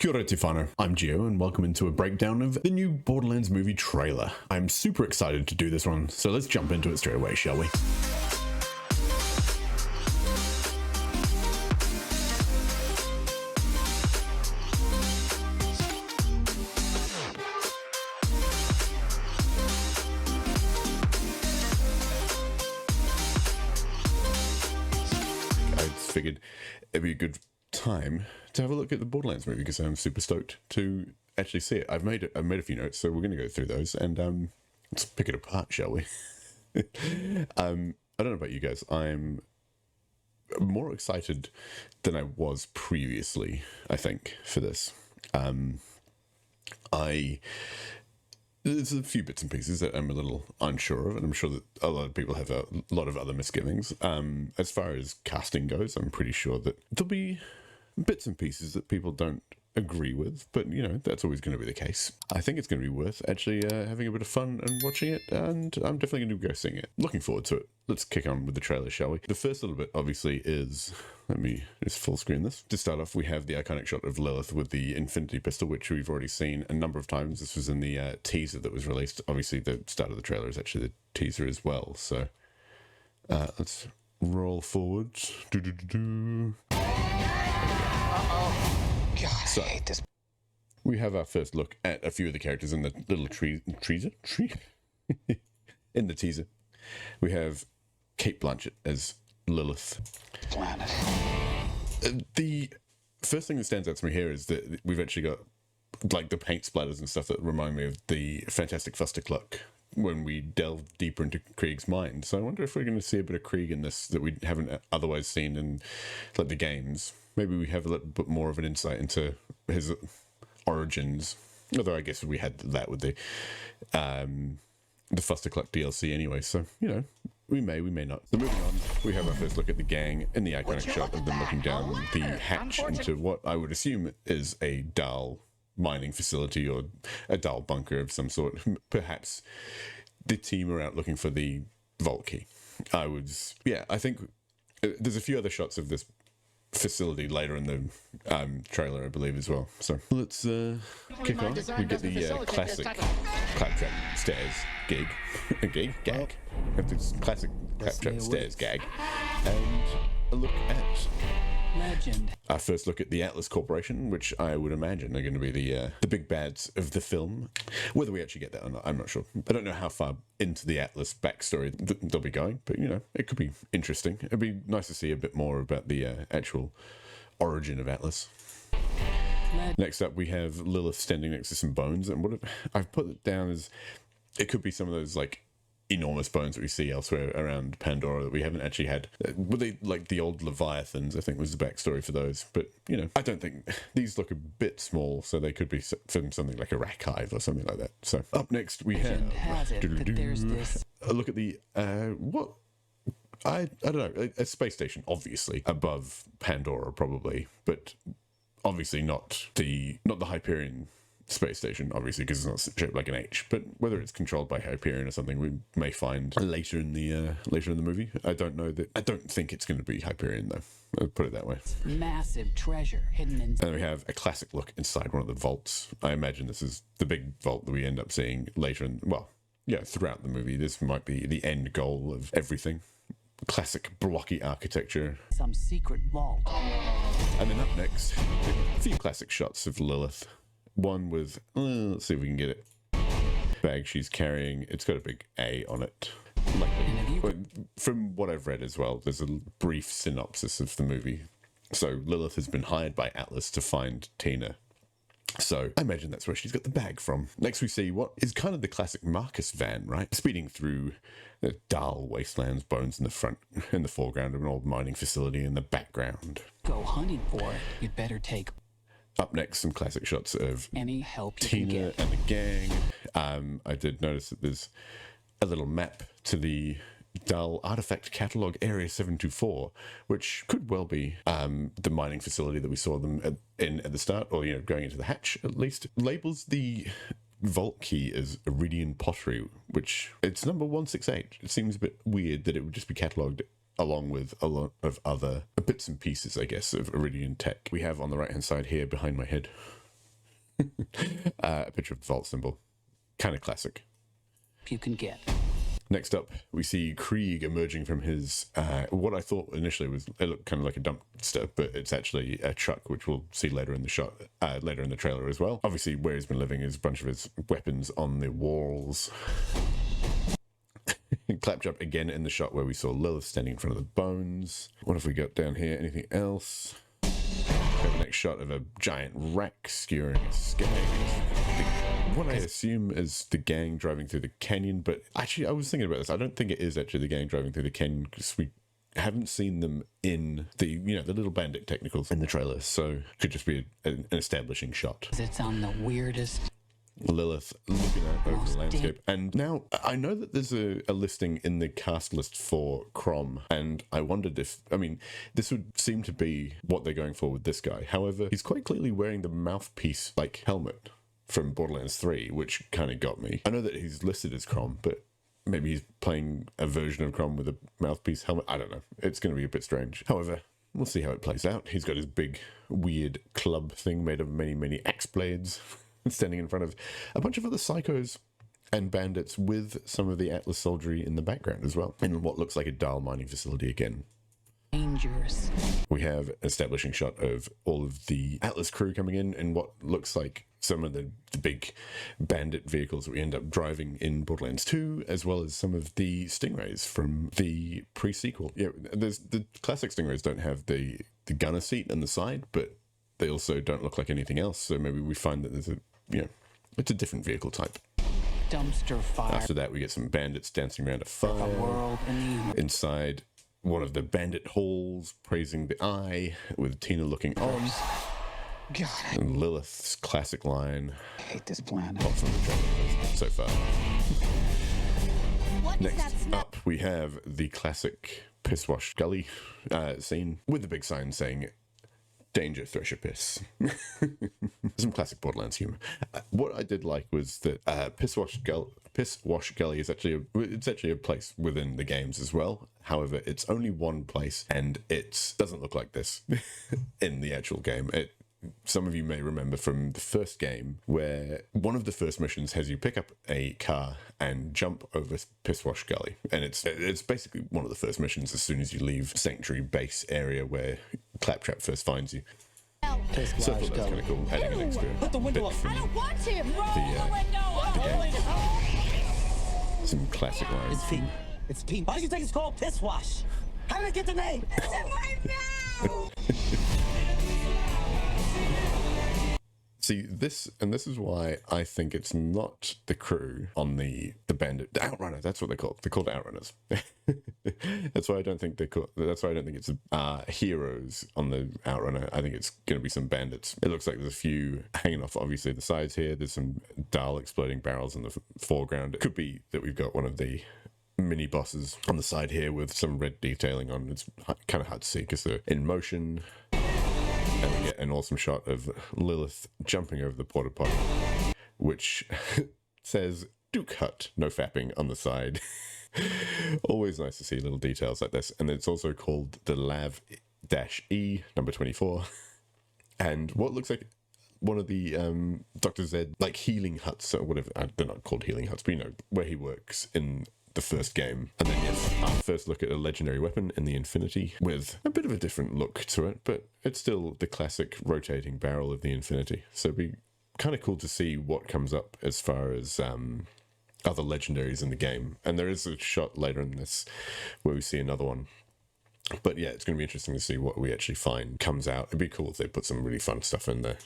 Kia ora Tifano, I'm Gio and welcome into a breakdown of the new Borderlands movie trailer. I'm super excited to do this one, so let's jump into it straight away, shall we? I figured it'd be a good time to have a look at the Borderlands movie because I'm super stoked to actually see it. I've made a few notes, so we're going to go through those and let's pick it apart, shall we? I don't know about you guys. I'm more excited than I was previously, I think, for this. There's a few bits and pieces that I'm a little unsure of, and I'm sure that a lot of people have a lot of other misgivings. As far as casting goes, I'm pretty sure that there'll be bits and pieces that people don't agree with, but you know, that's always going to be the case. I think it's going to be worth actually having a bit of fun and watching it, and I'm definitely going to go seeing it. Looking forward to it. Let's kick on with the trailer, shall we? The first little bit, obviously, is... Let me just full screen this. To start off, we have the iconic shot of Lilith with the infinity pistol, which we've already seen a number of times. This was in the teaser that was released. Obviously, the start of the trailer is actually the teaser as well, so... let's roll forward. God, I hate this. We have our first look at a few of the characters in the little tree in the teaser. We have Kate Blanchett as Lilith. Planet. The first thing that stands out to me here is that we've actually got like the paint splatters and stuff that remind me of the Fantastic Fustercluck when we delve deeper into Krieg's mind. So I wonder if we're going to see a bit of Krieg in this that we haven't otherwise seen in like the games. Maybe we have a little bit more of an insight into his origins. Although I guess we had that with the Fustercluck DLC anyway. So, you know, we may not. So moving on, we have our first look at the gang in the iconic shot of them looking down the hatch into what I would assume is a Dahl mining facility or a Dahl bunker of some sort. Perhaps the team are out looking for the vault key. I think there's a few other shots of this facility later in the trailer, I believe, as well. So let's kick on. We get the classic claptrap stairs gag. We have this classic claptrap stairs gag, and a look at Legend. our first look at the Atlas Corporation, which I would imagine are going to be the big bads of the film. Whether we actually get that or not, I'm not sure. I don't know how far into the Atlas backstory they'll be going, but you know, it could be interesting. It'd be nice to see a bit more about the actual origin of Atlas. Next up, we have Lilith standing next to some bones, and I've put it down as it could be some of those like enormous bones that we see elsewhere around Pandora that we haven't actually had. Were they like the old Leviathans, I think was the backstory for those. But, you know, I don't think... These look a bit small, so they could be from something like a Rack-Hive or something like that. So, up next we have... There's this. A look at the... what... I don't know. A space station, obviously, above Pandora, probably. But obviously not the Hyperion space station, obviously, because it's not shaped like an H, but whether it's controlled by Hyperion or something we may find later in the movie. I don't think it's going to be Hyperion, though. I'll put it that way. Massive treasure hidden in. And we have a classic look inside one of the vaults. I imagine this is the big vault that we end up seeing later throughout the movie. This might be the end goal of everything. Classic blocky architecture. Some secret vault. And then up next, a few classic shots of Lilith. One with, let's see if we can get it. Bag she's carrying, it's got a big A on it. From what I've read as well, there's a brief synopsis of the movie. So Lilith has been hired by Atlas to find Tina. So I imagine that's where she's got the bag from. Next we see what is kind of the classic Marcus van, right? Speeding through the Dahl wastelands, bones in the foreground of an old mining facility in the background. Go hunting for it. You'd better take up next, some classic shots of any help you Tina can get. and the gang. I did notice that there's a little map to the Dahl Artifact Catalog Area 724, which could well be the mining facility that we saw them at the start, or you know, going into the hatch at least. Labels the vault key as Iridian pottery, which it's number 168. It seems a bit weird that it would just be catalogued along with a lot of other bits and pieces, I guess, of Iridian tech. We have on the right-hand side here, behind my head, A picture of the vault symbol. Kind of classic. You can get. Next up, we see Krieg emerging from his, what I thought initially was, it looked kind of like a dumpster, but it's actually a truck, which we'll see later in the shot, later in the trailer as well. Obviously, where he's been living is a bunch of his weapons on the walls. Claptrap again in the shot where we saw Lilith standing in front of the bones. What have we got down here? Anything else? We have the next shot of a giant wreck skewering a skag. What I assume is the gang driving through the canyon, but actually I was thinking about this. I don't think it is actually the gang driving through the canyon because we haven't seen them in the the little bandit technicals in the trailer, so it could just be an establishing shot. It's on the weirdest. Lilith looking out over the landscape. And now I know that there's a listing in the cast list for Crom, and I wondered if, this would seem to be what they're going for with this guy. However, he's quite clearly wearing the mouthpiece like helmet from Borderlands 3, which kind of got me. I know that he's listed as Crom, but maybe he's playing a version of Crom with a mouthpiece helmet. I don't know. It's going to be a bit strange. However, we'll see how it plays out. He's got his big, weird club thing made of many, many axe blades standing in front of a bunch of other psychos and bandits with some of the Atlas soldiery in the background as well, in what looks like a Dahl mining facility again. Dangerous. We have an establishing shot of all of the Atlas crew coming in what looks like some of the big bandit vehicles that we end up driving in Borderlands 2, as well as some of the Stingrays from the pre-sequel. Yeah, the classic Stingrays don't have the gunner seat on the side, but they also don't look like anything else, so maybe we find that there's it's a different vehicle type. Dumpster fire. After that, we get some bandits dancing around a fire. A world in the Inside one of the bandit halls, praising the eye, with Tina looking on. God, And Lilith's classic line. I hate this planet. Off from the trailer so far. What is that Next smell? up, we have the classic piss wash gully scene with the big sign saying, "Danger, Thresher Piss." Some classic Borderlands humor. What I did like was that Piss Wash Gully is actually a place within the games as well. However, it's only one place, and it doesn't look like this in the actual game. Some of you may remember from the first game where one of the first missions has you pick up a car and jump over Piss Wash Gully, and it's basically one of the first missions as soon as you leave Sanctuary base area where Claptrap first finds you. So I thought that's kind of cool, adding an extra Put the window bit up. from I don't want to. Roll the game. Some classic lines. It's Pete. It's Pete. Why do you think it's called Piss Wash? How did I get the name? It's in my mouth. See, this is why I think it's not the crew on the bandit, the Outrunner. That's what they're called. They're called Outrunners. That's why I don't think it's heroes on the Outrunner. I think it's going to be some bandits. It looks like there's a few hanging off, obviously, the sides here. There's some Dahl exploding barrels in the foreground. It could be that we've got one of the mini bosses on the side here with some red detailing on. It's kind of hard to see because they're in motion. And we get an awesome shot of Lilith jumping over the porta potty, which says Duke Hut, no fapping on the side. Always nice to see little details like this. And it's also called the Lav-E number 24. And what looks like one of the Dr. Zed, like healing huts or whatever. They're not called healing huts, but where he works in the first game. And then yes, our first look at a legendary weapon in the Infinity with a bit of a different look to it, but it's still the classic rotating barrel of the Infinity. So it'd be kind of cool to see what comes up as far as other legendaries in the game. And there is a shot later in this where we see another one. But yeah, it's going to be interesting to see what we actually find comes out. It'd be cool if they put some really fun stuff in there.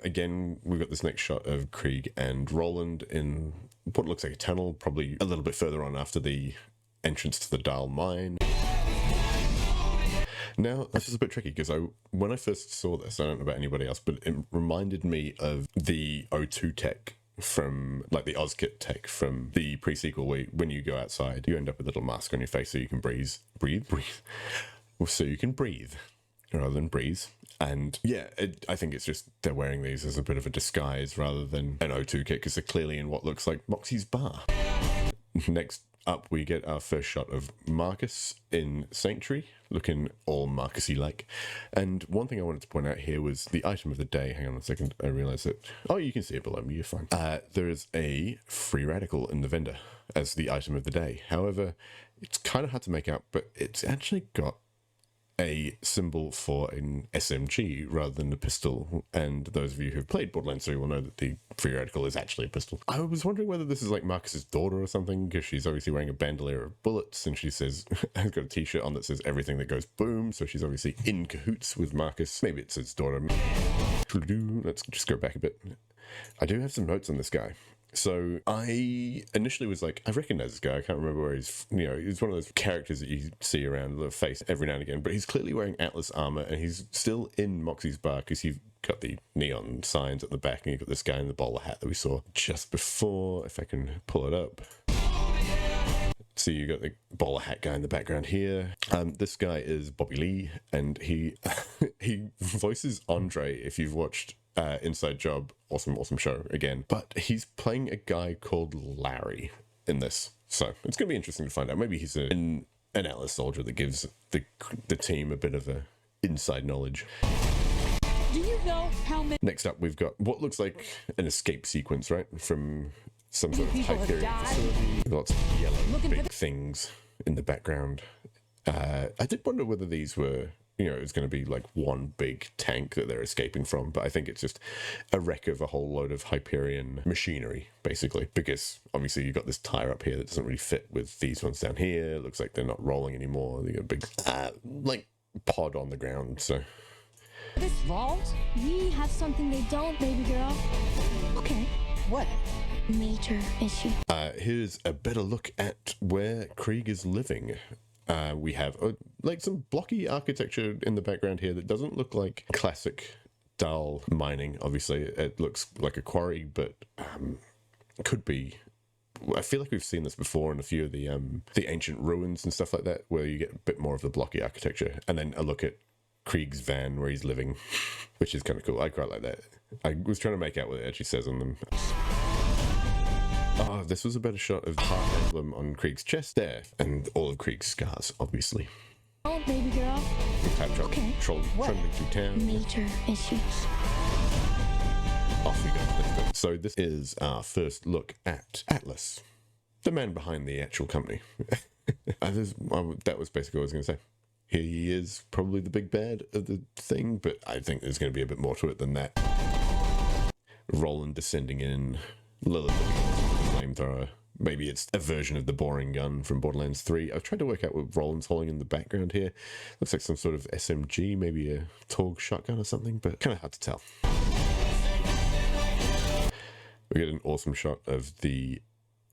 Again, we've got this next shot of Krieg and Roland in what looks like a tunnel, probably a little bit further on after the entrance to the Dahl mine. Now, this is a bit tricky because when I first saw this, I don't know about anybody else, but it reminded me of the O2 tech from, like the OzKit tech from the pre-sequel where when you go outside, you end up with a little mask on your face so you can breathe. So you can breathe rather than breathe. And yeah, I think it's just they're wearing these as a bit of a disguise rather than an O2 kit because they're clearly in what looks like Moxie's bar. Next up, we get our first shot of Marcus in Sanctuary, looking all Marcus-y like. And one thing I wanted to point out here was the item of the day. Hang on a second, I realized that. Oh, you can see it below me, you're fine. There is a free radical in the vendor as the item of the day. However, it's kind of hard to make out, but it's actually got a symbol for an SMG rather than a pistol, and those of you who've played Borderlands 3 will know that the free radical is actually a pistol. I was wondering whether this is like Marcus's daughter or something, because she's obviously wearing a bandolier of bullets, and she says, has got a t-shirt on that says everything that goes boom, so she's obviously in cahoots with Marcus. Maybe it's his daughter. Let's just go back a bit. I do have some notes on this guy. So I initially was like, I recognize this guy. I can't remember where he's, he's one of those characters that you see around the face every now and again, but he's clearly wearing Atlas armor and he's still in Moxie's bar because you've got the neon signs at the back and you've got this guy in the bowler hat that we saw just before, if I can pull it up. So you got the bowler hat guy in the background here. This guy is Bobby Lee, and he voices Andre. If you've watched Inside Job, awesome show again. But he's playing a guy called Larry in this, so it's gonna be interesting to find out. Maybe he's an Atlas soldier that gives the team a bit of a inside knowledge. Do you know how many Next up, we've got what looks like an escape sequence, right, from some sort of people have Hyperion died? facility. Lots of yellow Looking for big things in the background. I did wonder whether these were, it was going to be like one big tank that they're escaping from, but I think it's just a wreck of a whole load of Hyperion machinery, basically, because obviously you've got this tire up here that doesn't really fit with these ones down here. It looks like they're not rolling anymore. They got a big, like, pod on the ground, so... this vault? We have something they don't, baby girl. Okay. What? Major issue. Here's a better look at where Krieg is living. We have like some blocky architecture in the background here that doesn't look like classic dull mining. Obviously, it looks like a quarry, but could be. I feel like we've seen this before in a few of the ancient ruins and stuff like that, where you get a bit more of the blocky architecture, and then a look at Krieg's van where he's living, which is kind of cool. I quite like that. I was trying to make out what it actually says on them. Oh, this was a better shot of the heart emblem on Krieg's chest there, and all of Krieg's scars, obviously. Oh, baby girl. The clap truck trundling through town. Major issue. Off we go to the next bit. So this is our first look at Atlas, the man behind the actual company. That was basically what I was going to say. He is probably the big bad of the thing, but I think there's going to be a bit more to it than that. Roland descending in, Lilith flamethrower. Maybe it's a version of the boring gun from Borderlands 3. I've tried to work out what Roland's holding in the background here. Looks like some sort of SMG, maybe a Torg shotgun or something, but kind of hard to tell. We get an awesome shot of the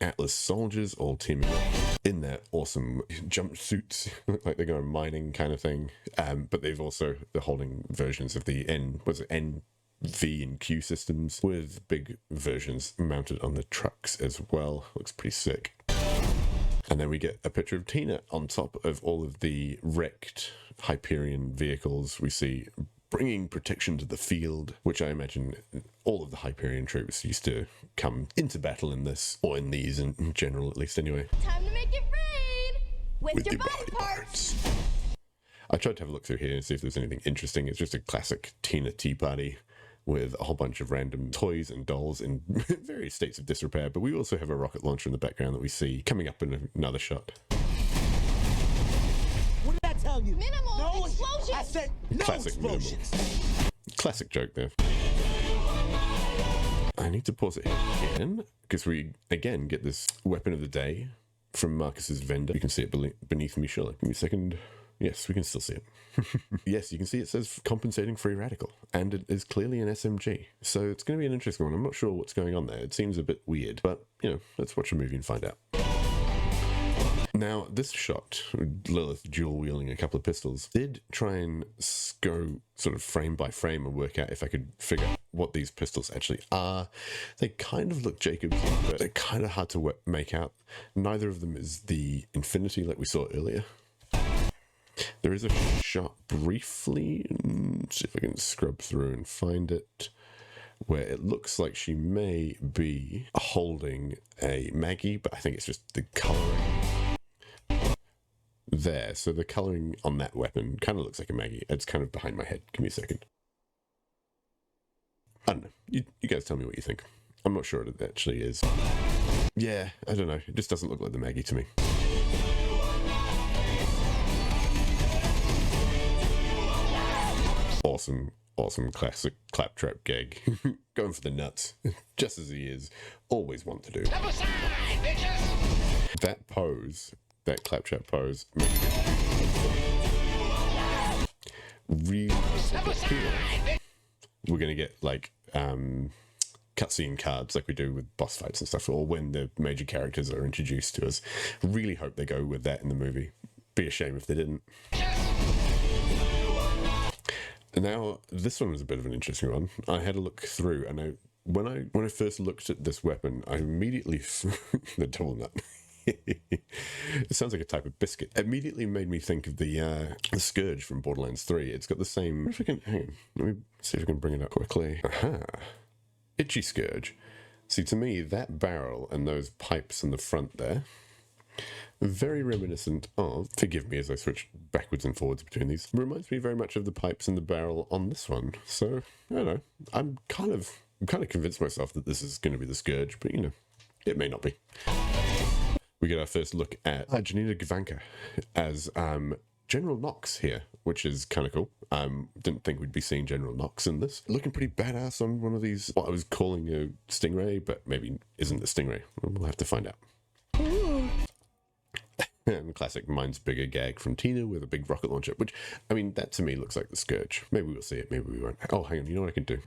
Atlas soldiers all teaming up in their awesome jumpsuits, like they're going mining kind of thing. But they're holding versions of the V and Q systems with big versions mounted on the trucks as well. Looks pretty sick. And then we get a picture of Tina on top of all of the wrecked Hyperion vehicles we see, bringing protection to the field, which I imagine all of the Hyperion troops used to come into battle in this, or in these in general at least anyway. Time to make it rain with your body parts. I tried to have a look through here and see if there's anything interesting. It's just a classic Tina tea party with a whole bunch of random toys and dolls in various states of disrepair, but we also have a rocket launcher in the background that we see coming up in another shot. What did I tell you? Minimal explosions. I said no Classic explosions. Classic joke there. I need to pause it again, because we, again, get this weapon of the day from Marcus's vendor. You can see it beneath me, surely. Give me a second. Yes, we can still see it. Yes, you can see it says compensating free radical, and it is clearly an SMG. So it's going to be an interesting one. I'm not sure what's going on there. It seems a bit weird, but, let's watch a movie and find out. Now, this shot, Lilith dual-wielding a couple of pistols, did try and go sort of frame by frame and work out if I could figure out what these pistols actually are. They kind of look Jacobs, but they're kind of hard to make out. Neither of them is the Infinity like we saw earlier. There is a shot briefly, see if I can scrub through and find it, where it looks like she may be holding a Maggie, but I think it's just the coloring there. So the colouring on that weapon kind of looks like a Maggie. It's kind of behind my head. Give me a second. I don't know. You guys tell me what you think. I'm not sure it actually is. Yeah, I don't know. It just doesn't look like the Maggie to me. Awesome classic claptrap gag. Going for the nuts, just as he is always want to do. That pose, that claptrap pose, really here. We're gonna get like cutscene cards like we do with boss fights and stuff, or when the major characters are introduced to us. Really hope they go with that in the movie. Be a shame if they didn't. Now, this one was a bit of an interesting one. I had a look through, and when I first looked at this weapon, I immediately the double nut. It sounds like a type of biscuit. It immediately made me think of the Scourge from Borderlands 3. It's got the same. If I can, hang on, let me see if I can bring it up quickly. Aha, Itchy Scourge. See, to me, that barrel and those pipes in the front there, very reminiscent of, forgive me as I switch backwards and forwards between these, reminds me very much of the pipes in the barrel on this one. So, I don't know, I'm kind of convinced myself that this is going to be the Scourge, but you know, it may not be. We get our first look at Janina Gvanka as General Knox here, which is kind of cool. Didn't think we'd be seeing General Knox in this. Looking pretty badass on one of these, what I was calling a Stingray, but maybe isn't a Stingray. We'll have to find out. And classic Mine's Bigger gag from Tina with a big rocket launcher, which, I mean, that to me looks like the Scourge. Maybe we'll see it, maybe we won't. Oh, hang on, you know what I can do?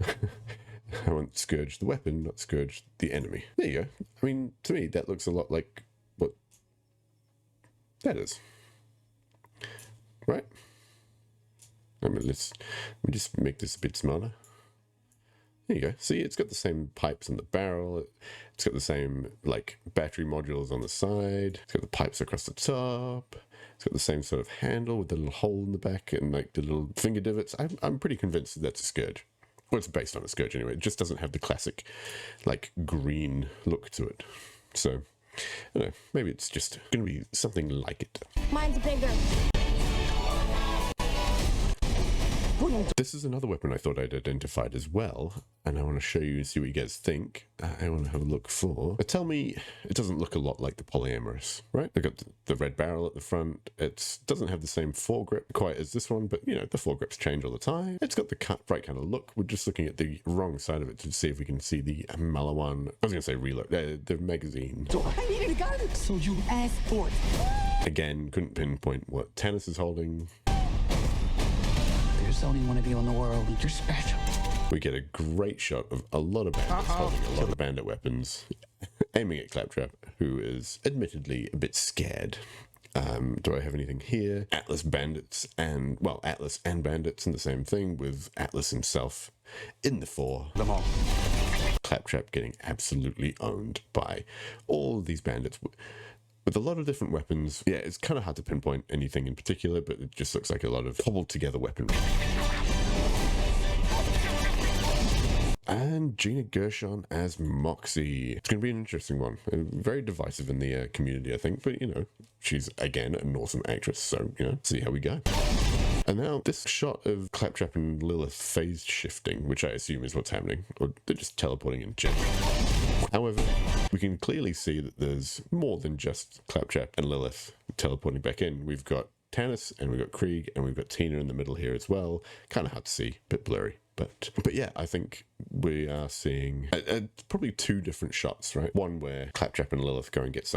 I want Scourge the weapon, not Scourge the enemy. There you go. I mean, to me, that looks a lot like what that is. Right? I mean, let me just make this a bit smaller. There you go. See, it's got the same pipes in the barrel. It's got the same, like, battery modules on the side. It's got the pipes across the top. It's got the same sort of handle with the little hole in the back and, like, the little finger divots. I'm pretty convinced that that's a Scourge. Well, it's based on a Scourge anyway. It just doesn't have the classic, like, green look to it. So, I don't know. Maybe it's just going to be something like it. Mine's bigger. This is another weapon I thought I'd identified as well, and I want to show you and see what you guys think. I want to have a look for. Tell me, it doesn't look a lot like the polyamorous, right? They've got the red barrel at the front. It doesn't have the same foregrip quite as this one, but you know, the foregrips change all the time. It's got the right kind of look. We're just looking at the wrong side of it to see if we can see the Malawan. I was going to say reload, the magazine. So I needed a gun, so you asked for it. Again, couldn't pinpoint what Tannis is holding. There's only one of you in the world, and you're special. We get a great shot of a lot of bandits holding a lot of bandit weapons, aiming at Claptrap, who is admittedly a bit scared. Do I have anything here? Atlas bandits and, well, Atlas and bandits in the same thing, with Atlas himself in the fore. Them all. Claptrap getting absolutely owned by all of these bandits. With a lot of different weapons. Yeah, it's kind of hard to pinpoint anything in particular, but it just looks like a lot of cobbled together weaponry. And Gina Gershon as Moxie. It's going to be an interesting one. Very divisive in the community, I think, but you know, she's again an awesome actress, so you know, see how we go. And now this shot of Claptrap and Lilith phase shifting, which I assume is what's happening, or they're just teleporting in general. However, we can clearly see that there's more than just Claptrap and Lilith teleporting back in. We've got Tannis, and we've got Krieg, and we've got Tina in the middle here as well. Kind of hard to see, a bit blurry. But yeah, I think we are seeing probably two different shots, right? One where Claptrap and Lilith go and get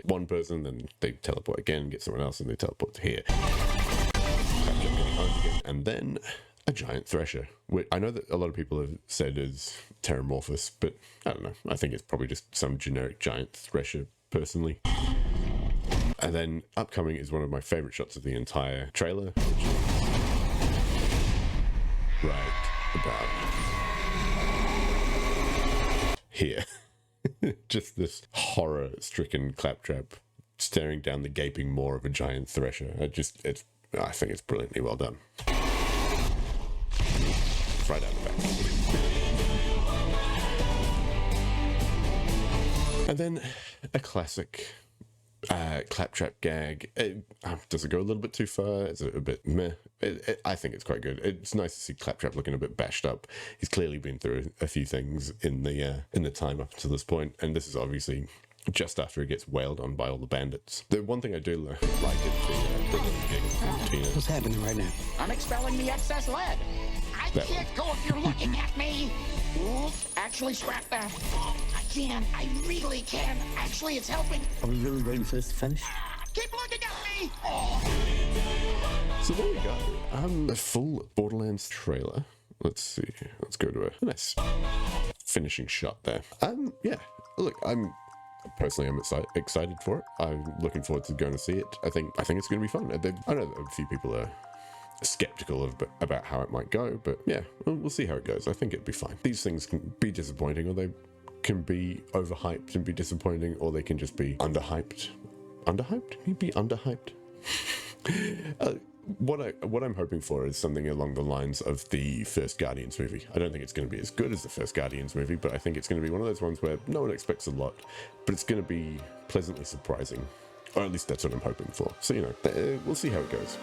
one person, then they teleport again, get someone else, and they teleport to here. Claptrap getting owned again, and then a giant thresher, which I know that a lot of people have said is Terramorphous, but I don't know. I think it's probably just some generic giant thresher, personally. And then upcoming is one of my favorite shots of the entire trailer, which is right about here. Just this horror-stricken Claptrap staring down the gaping maw of a giant thresher. I think it's brilliantly well done. Right out the back. And then a classic claptrap gag. Does it go a little bit too far? Is it a bit meh? I think it's quite good. It's nice to see Claptrap looking a bit bashed up. He's clearly been through a few things in the time up to this point, and this is obviously just after he gets wailed on by all the bandits. The one thing I do like is the little giggle from Tina. What's happening right now? I'm expelling the excess lead. I can't go if you're looking at me. Actually, scrap that. I can. I really can. Actually, it's helping. Are we really waiting for this to finish? Keep looking at me. So there we go. A full Borderlands trailer. Let's see. Let's go to a nice finishing shot there. Yeah. Look, I'm excited for it. I'm looking forward to going to see it. I think it's going to be fun. I know that a few people are skeptical about how it might go, but yeah, we'll see how it goes. I think it'd be fine. These things can be disappointing, or they can be overhyped and be disappointing, or they can just be underhyped. Underhyped? Maybe underhyped. What I'm hoping for is something along the lines of the first Guardians movie. I don't think it's going to be as good as the first Guardians movie, but I think it's going to be one of those ones where no one expects a lot, but it's going to be pleasantly surprising. Or at least that's what I'm hoping for. So, we'll see how it goes.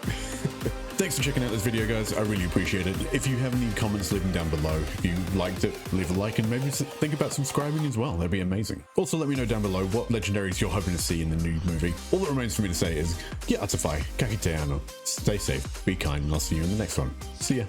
Thanks for checking out this video, guys. I really appreciate it. If you have any comments, leave them down below. If you liked it, leave a like, and maybe think about subscribing as well. That'd be amazing. Also, let me know down below what legendaries you're hoping to see in the new movie. All that remains for me to say is, Kia atawhai, ka kite ano. Stay safe, be kind, and I'll see you in the next one. See ya.